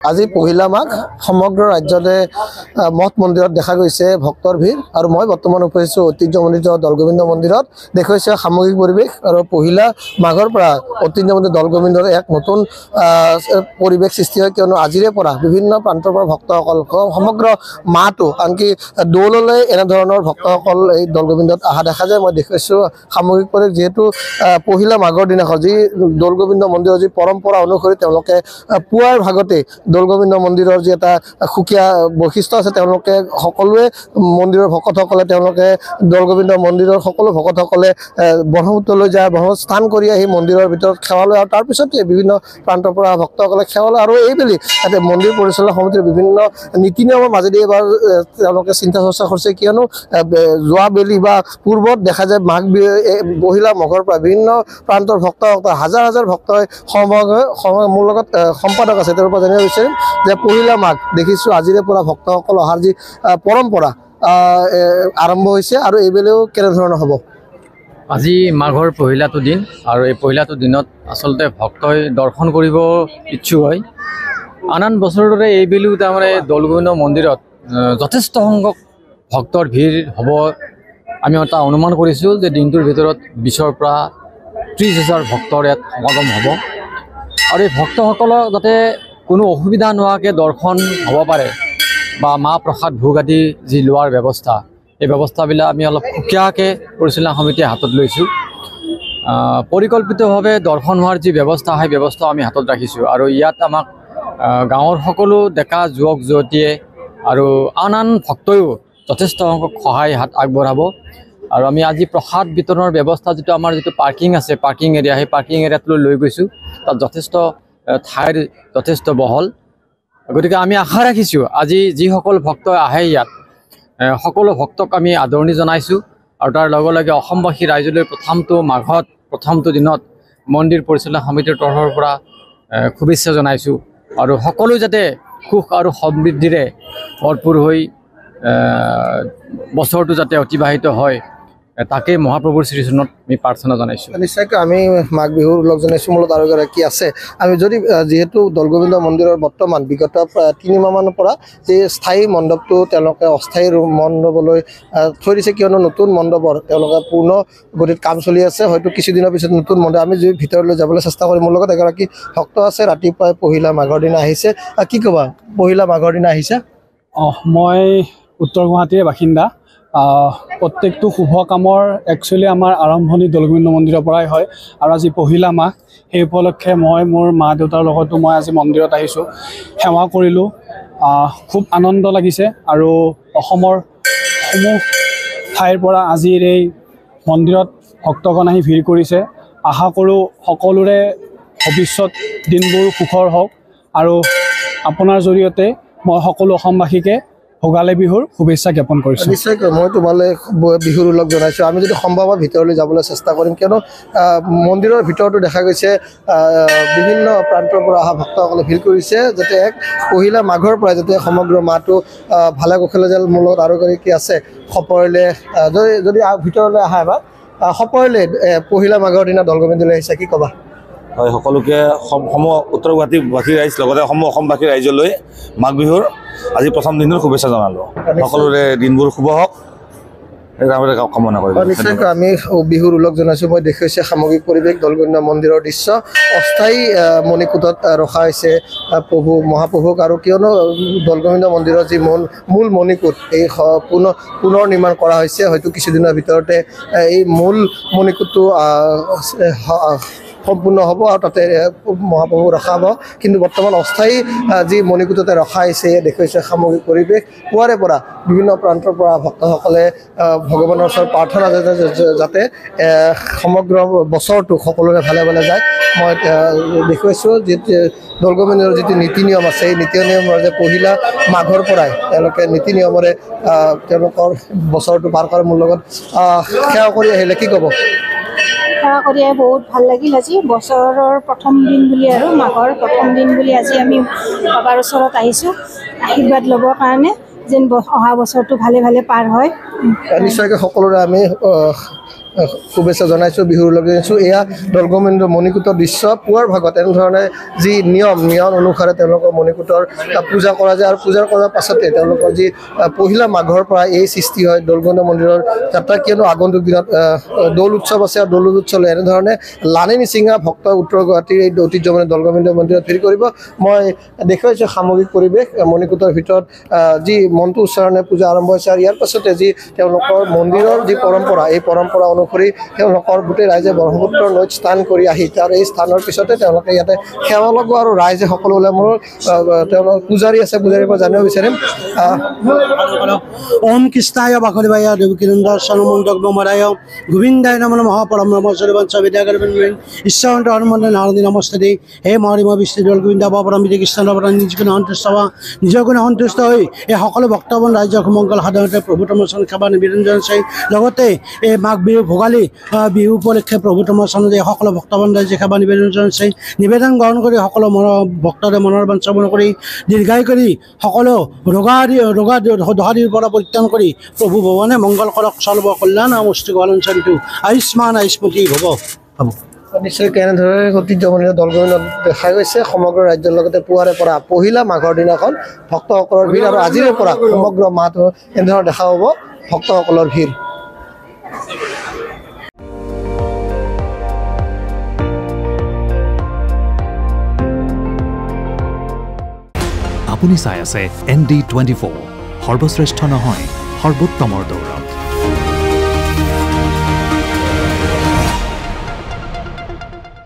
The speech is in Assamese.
আজি পহিলা মাঘ সমগ্ৰ ৰাজ্যতে মঠ মন্দিৰত দেখা গৈছে ভক্তৰ ভিৰ আৰু মই বৰ্তমান উপস্থিত ঐতিহ্যমণ্ডিত দৌলগোবিন্দ মন্দিৰত দেখুৱাইছে সামগ্ৰিক পৰিৱেশ আৰু পহিলা মাঘৰ পৰা ঐতিহ্যমণ্ডিত দৌলগোবিন্দৰ এক নতুন পৰিৱেশ সৃষ্টি হয় কিয়নো আজিৰে পৰা বিভিন্ন প্ৰান্তৰ পৰা ভক্তসকল সমগ্ৰ মাহটো আনকি দৌললৈ এনে ধৰণৰ ভক্তসকল এই দৌলগোবিন্দত অহা দেখা যায় মই দেখুৱাইছোঁ সামগ্ৰিক পৰিৱেশ যেহেতু পহিলা মাঘৰ দিনাখন যি দৌলগোবিন্দ মন্দিৰৰ যি পৰম্পৰা অনুসৰি তেওঁলোকে পুৱাৰ ভাগতে দৌলগোবিন্দ মন্দিৰৰ যি এটা সুকীয়া বৈশিষ্ট্য আছে তেওঁলোকে সকলোৱে মন্দিৰৰ ভকতসকলে তেওঁলোকে দৌলগোবিন্দ মন্দিৰৰ সকলো ভকতসকলে ব্ৰহ্মপুত্ৰলৈ যায় ব্ৰহ্মপুত্ৰ স্নান কৰি আহি মন্দিৰৰ ভিতৰত সেৱা লয় আৰু তাৰপিছতে বিভিন্ন প্ৰান্তৰ পৰা ভক্তসকলে সেৱা লয় আৰু এইবেলি তাতে মন্দিৰ পৰিচালনা সমিতিৰ বিভিন্ন নীতি নিয়মৰ মাজেদি এবাৰ তেওঁলোকে চিন্তা চৰ্চা কৰিছে কিয়নো যোৱা বেলি বা পূৰ্বত দেখা যায় মাঘ পহিলা মাঘৰ পৰা বিভিন্ন প্ৰান্তৰ ভক্তসকল হাজাৰ হাজাৰ ভক্তই মোৰ লগত সম্পাদক আছে তেওঁৰ পৰা জানিব বিচাৰিম যে পহিলা মাঘ দেখিছোঁ আজিৰে পৰা ভক্তসকল অহাৰ যি পৰম্পৰা আৰম্ভ হৈছে আৰু এইবেলিও কেনেধৰণৰ হ'ব আজি মাঘৰ পহিলাটো দিন আৰু এই পহিলাটো দিনত আচলতে ভক্তই দৰ্শন কৰিব ইচ্ছুক হয় আন আন বছৰৰ দৰে এইবেলিও তাৰমানে দৌলগোবিন্দ মন্দিৰত যথেষ্ট সংখ্যক ভক্তৰ ভিৰ হ'ব আমি এটা অনুমান কৰিছোঁ যে দিনটোৰ ভিতৰত 20ৰ পৰা 30,000 ভক্তৰ ইয়াত সমাগম হ'ব আৰু এই ভক্তসকলক যাতে কোনো অসুবিধা নোহোৱাকৈ দৰ্শন হ'ব পাৰে বা মাহ প্ৰসাদ ভোগ আদি যি লোৱাৰ ব্যৱস্থা এই ব্যৱস্থাবিলাক আমি অলপ সুকীয়াকৈ পৰিচালনা সমিতিয়ে হাতত লৈছোঁ পৰিকল্পিতভাৱে দৰ্শন হোৱাৰ যি ব্যৱস্থা সেই ব্যৱস্থা আমি হাতত ৰাখিছোঁ আৰু ইয়াত আমাক গাঁৱৰ সকলো ডেকা যুৱক যুৱতীয়ে আৰু আন আন ভক্তয়ো যথেষ্ট সংখ্যক সহায় হাত আগবঢ়াব আৰু আমি আজি প্ৰসাদ বিতৰণৰ ব্যৱস্থা যিটো আমাৰ যিটো পাৰ্কিং আছে পাৰ্কিং এৰিয়া সেই পাৰ্কিং এৰিয়াটোলৈ লৈ গৈছোঁ তাত যথেষ্ট ঠাইৰ যথেষ্ট বহল গতিকে আমি আশা ৰাখিছোঁ আজি যিসকল ভক্ত আহে ইয়াত সকলো ভক্তক আমি আদৰণি জনাইছোঁ আৰু তাৰ লগে লগে অসমবাসী ৰাইজলৈ প্ৰথমটো মাঘত প্ৰথমটো দিনত মন্দিৰ পৰিচালনা সমিতিৰ তৰফৰ পৰা শুভেচ্ছা জনাইছোঁ আৰু সকলো যাতে সুখ আৰু সমৃদ্ধিৰে ভৰপূৰ হৈ বছৰটো যাতে অতিবাহিত হয় তাকে মহাপ্ৰভুৰ শ্ৰীচৰণত আমি প্ৰাৰ্থনা জনাইছোঁ নিশ্চয়কৈ আমি মাঘ বিহুৰ লগ জনাইছোঁ মূলত আৰু এগৰাকী আছে আমি যদি যিহেতু দৌলগোবিন্দ মন্দিৰৰ বৰ্তমান বিগত 3 মাহমানৰ পৰা যি স্থায়ী মণ্ডপটো তেওঁলোকে অস্থায়ী মণ্ডপলৈ থৈ দিছে কিয়নো নতুন মণ্ডপৰ তেওঁলোকে পূৰ্ণ গতিত কাম চলি আছে হয়তো কিছুদিনৰ পিছত নতুন মণ্ডপ আমি যদি ভিতৰলৈ যাবলৈ চেষ্টা কৰিম মোৰ লগত এগৰাকী ভক্ত আছে ৰাতিপুৱাই পহিলা মাঘৰ দিনা আহিছে কি ক'বা পহিলা মাঘৰ দিনা আহিছে মই উত্তৰ গুৱাহাটীৰ বাসিন্দা প্ৰত্যেকটো শুভ কামৰ একচুৱেলি আমাৰ আৰম্ভণি দৌলগোবিন্দ মন্দিৰৰ পৰাই হয় আৰু আজি পহিলা মাঘ সেই উপলক্ষে মই মোৰ মা দেউতাৰ লগতো মই আজি মন্দিৰত আহিছোঁ সেৱা কৰিলোঁ খুব আনন্দ লাগিছে আৰু অসমৰ সমূহ ঠাইৰ পৰা আজিৰ এই মন্দিৰত ভক্তগণ আহি ভিৰ কৰিছে আশা কৰোঁ সকলোৰে ভৱিষ্যত দিনবোৰ সুখৰ হওক আৰু আপোনাৰ জৰিয়তে মই সকলো অসমবাসীকে ভোগালী বিহুৰ শুভেচ্ছা জ্ঞাপন কৰিছোঁ নিশ্চয়কৈ মই তোমালৈ বিহুৰ উল্লেখ জনাইছোঁ আমি যদি সম্ভৱ হয় ভিতৰলৈ যাবলৈ চেষ্টা কৰিম কিয়নো মন্দিৰৰ ভিতৰতো দেখা গৈছে বিভিন্ন প্ৰান্তৰ পৰা অহা ভক্তসকলে ভিৰ কৰিছে যাতে এক পহিলা মাঘৰ পৰা যাতে সমগ্ৰ মাহটো ভালে কুশলে যেন মোৰ লগত আৰু কি আছে সপৰিলে যদি ভিতৰলৈ আহা এবাৰ সপৰিলে পহিলা মাঘৰ দিনা দৌলগোবিন্দলৈ আহিছে কি ক'বা হয় সকলোকে উত্তৰ গুৱাহাটীবাসী ৰাইজ লগতে অসমবাসী ৰাইজলৈ মাঘ বিহুৰ আজি প্ৰথম দিনৰ শুভেচ্ছা জনালোঁ সকলোৰে দিনবোৰ শুভ হওক কামনা কৰিলোঁ নিশ্চয়কৈ আমি বিহুৰ উল্লেখ জনাইছোঁ মই দেখুৱাইছে সামগ্ৰিক পৰিৱেশ দৌলগোবিন্দ মন্দিৰৰ দৃশ্য অস্থায়ী মণিকূটত ৰখা হৈছে প্ৰভু মহাপ্ৰভুক আৰু কিয়নো দৌলগোবিন্দ মন্দিৰৰ যি মূল মণিকূট এই পুনৰ নিৰ্মাণ কৰা হৈছে হয়তো কিছুদিনৰ ভিতৰতে এই মূল মণিকূটটো সম্পূৰ্ণ হ'ব আৰু তাতে মহাপ্ৰভু ৰখা হ'ব কিন্তু বৰ্তমান অস্থায়ী যি মণিকূটতে ৰখা হৈছে দেখুৱাইছে সামগ্ৰিক পৰিৱেশ পুৱাৰে পৰা বিভিন্ন প্ৰান্তৰ পৰা ভক্তসকলে ভগৱানৰ ওচৰত প্ৰাৰ্থনা যাতে সমগ্ৰ বছৰটো সকলোৰে ভালে ভালে যায় মই দেখুৱাইছোঁ যিটো দৌলগোবিন্দৰ যিটো নীতি নিয়ম আছে এই নীতি নিয়মৰ যে পহিলা মাঘৰ পৰাই তেওঁলোকে নীতি নিয়মৰে তেওঁলোকৰ বছৰটো পাৰ কৰে মোৰ লগত সেৱা কৰি আহিলে কি ক'ব সেৱা কৰি বহুত ভাল লাগিল আজি বছৰৰ প্ৰথম দিন বুলি আৰু মাঘৰ প্ৰথম দিন বুলি আজি আমি বাবাৰ ওচৰত আহিছোঁ আশীৰ্বাদ ল'বৰ কাৰণে যেন অহা বছৰটো ভালে ভালে পাৰ হয় নিশ্চয়কৈ সকলোৰে আমি শুভেচ্ছা জনাইছোঁ, বিহুৰ লগে জনাইছোঁ। এয়া দৌলগোবিন্দ মণিকূটৰ দৃশ্য। পুৱাৰ ভাগত এনেধৰণে যি নিয়ম অনুসাৰে তেওঁলোকৰ মণিকূটৰ পূজা কৰা যায় আৰু পূজা কৰাৰ পাছতে তেওঁলোকৰ যি পহিলা মাঘৰ পৰা এই সৃষ্টি হয় দৌলগোবিন্দ মন্দিৰৰ যাত্ৰা। কিয়নো আগন্তুক দিনত দৌল উৎসৱ আছে আৰু দৌল উৎসৱলৈ এনেধৰণে লানি নিচিঙা ভক্ত উত্তৰ গুৱাহাটীৰ এই ঐতিহ্যমণ্ডিত দৌলগোবিন্দ মন্দিৰত ভিৰ কৰিব। মই দেখুৱাইছোঁ সামগ্ৰিক পৰিৱেশ মণিকূটৰ ভিতৰত যি মন্ত্ৰ উচ্চাৰণে পূজা আৰম্ভ হৈছে আৰু ইয়াৰ পাছতে যি তেওঁলোকৰ মন্দিৰৰ যি পৰম্পৰা, এই পৰম্পৰা অনুসৰি তেওঁলোকৰ গোটেই ৰাইজে ব্ৰহ্মপুত্ৰ নৈত স্নান কৰি আহি আৰু এই স্থানৰ পিছতে তেওঁলোকে ইয়াতে সেৱা লগোৱা আৰু ৰাইজে সকলো ওলাই মোৰ তেওঁলোকৰ পূজাৰী আছে, পূজাৰীৰ পৰা জানিব বিচাৰিম। ওম কৃষ্ণায় বাকলিবায় দেৱকীনন্দমৰায় গোবিন্দায় নম নমঃ পৰম নমঃ বিদ্যাগৰ্ভে ঈশ্বৰন্ত হনুমন্ত নাৰদী নমস্তে। হে মহাৰিম বিষ্ণু দৌল গোবিন্দ পৰম বিধি কৃষ্ণ নিজগুণ সন্তুষ্ট হোৱা, নিজৰ গুণে সন্তুষ্ট হৈ এই সকলো ভক্তবন ৰাজ্যৰ সুমংগল সাধাৰণতে প্ৰভু তমচন সেৱা নিবেদন জনাইছে। লগতে এই মাঘ বিহু ভোগালী বিহু উপলক্ষে প্ৰভু তমচনত এই সকলো ভক্তবন ৰাজ্যে সেৱা নিবেদন জনাইছে। নিবেদন গ্ৰহণ কৰি সকলো ভক্তৰে মনৰ বাঞ্ছা পূৰ্ণ কৰি দীৰ্ঘায়ু কৰি সকলো ৰোগাদিৰ পৰা পৰিত্ৰাণ কৰি প্ৰভু ভগৱানে মংগল কৰক, চলব কল্যাণ মস্তিক পালন চৰিত আয়ুষ্মান আয়ুষ্মতি ভৱ। নিশ্চয় কেনেদৰে ঐতিহ্যমণ্ডিত দৌলগোবিন্দ দেখা গৈছে সমগ্ৰ ৰাজ্যৰ লগতে পুৱাৰে পৰা পহিলা মাঘৰ দিনাখন ভক্তসকলৰ ভিৰ আৰু আজিৰে পৰা সমগ্ৰ মাহটো এনেধৰণে দেখা পাব ভক্তসকলৰ ভিৰ। আপুনি চাই আছে ND24, সৰ্বশ্ৰেষ্ঠ নহয় সৰ্বোত্তমৰ দৌৰা।